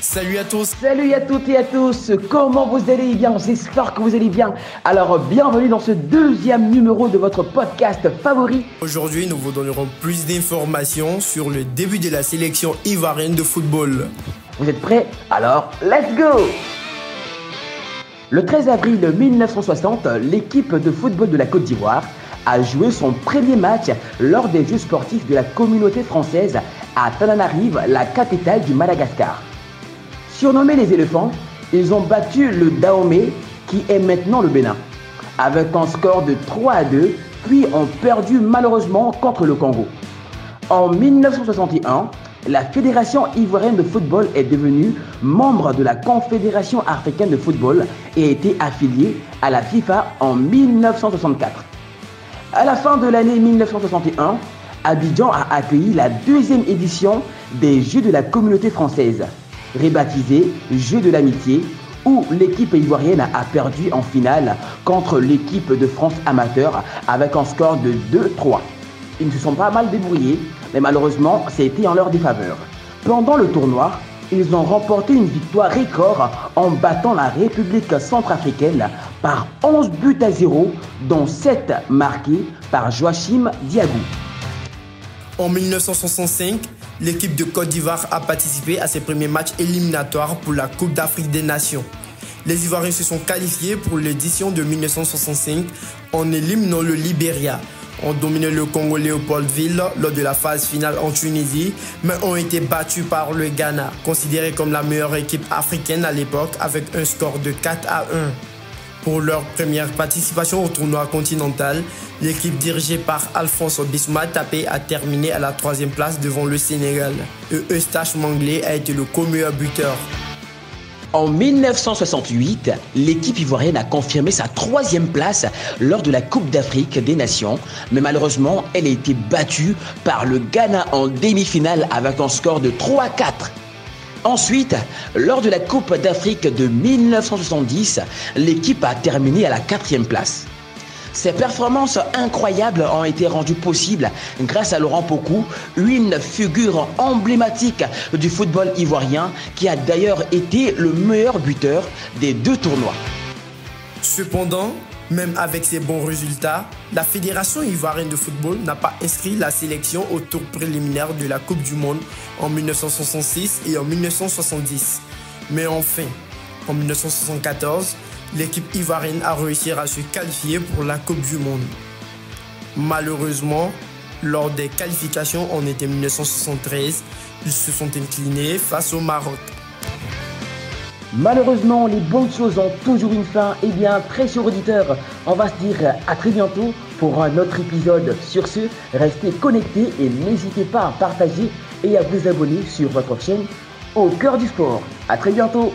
Salut à tous. Salut à toutes et à tous, comment vous allez bien? J'espère que vous allez bien. Alors bienvenue dans ce deuxième numéro de votre podcast favori. Aujourd'hui, nous vous donnerons plus d'informations sur le début de la sélection ivoirienne de football. Vous êtes prêts? Alors, let's go! Le 13 avril 1960, l'équipe de football de la Côte d'Ivoire a joué son premier match lors des Jeux sportifs de la communauté française à Tananarive, la capitale du Madagascar. Surnommés les éléphants, ils ont battu le Dahomey, qui est maintenant le Bénin, avec un score de 3-2, puis ont perdu malheureusement contre le Congo. En 1961, la Fédération ivoirienne de football est devenue membre de la Confédération africaine de football et a été affiliée à la FIFA en 1964. À la fin de l'année 1961, Abidjan a accueilli la deuxième édition des Jeux de la communauté française, rebaptisés Jeux de l'amitié, où l'équipe ivoirienne a perdu en finale contre l'équipe de France amateur avec un score de 2-3. Ils se sont pas mal débrouillés, mais malheureusement, c'était en leur défaveur. Pendant le tournoi, ils ont remporté une victoire record en battant la République centrafricaine par 11-0, dont 7 marqués par Joachim Diagou. En 1965, l'équipe de Côte d'Ivoire a participé à ses premiers matchs éliminatoires pour la Coupe d'Afrique des Nations. Les Ivoiriens se sont qualifiés pour l'édition de 1965 en éliminant le Libéria, ont dominé le Congo Léopoldville lors de la phase finale en Tunisie, mais ont été battus par le Ghana, considéré comme la meilleure équipe africaine à l'époque avec un score de 4-1. Pour leur première participation au tournoi continental, l'équipe dirigée par Alphonse Bissouma Tapé a terminé à la 3e place devant le Sénégal. Eustache Manglé a été le co-meilleur buteur. En 1968, l'équipe ivoirienne a confirmé sa 3e place lors de la Coupe d'Afrique des Nations, mais malheureusement, elle a été battue par le Ghana en demi-finale avec un score de 3-4. Ensuite, lors de la Coupe d'Afrique de 1970, l'équipe a terminé à la 4e place. Ces performances incroyables ont été rendues possibles grâce à Laurent Pokou, une figure emblématique du football ivoirien qui a d'ailleurs été le meilleur buteur des 2 tournois. Cependant, même avec ces bons résultats, la Fédération ivoirienne de football n'a pas inscrit la sélection au tour préliminaire de la Coupe du Monde en 1966 et en 1970. Mais enfin, en 1974, l'équipe ivoirienne a réussi à se qualifier pour la Coupe du Monde. Malheureusement, lors des qualifications en été 1973, ils se sont inclinés face au Maroc. Malheureusement, les bonnes choses ont toujours une fin. Eh bien, très chers auditeurs, on va se dire à très bientôt pour un autre épisode. Sur ce, restez connectés et n'hésitez pas à partager et à vous abonner sur votre chaîne Au Cœur du Sport. À très bientôt.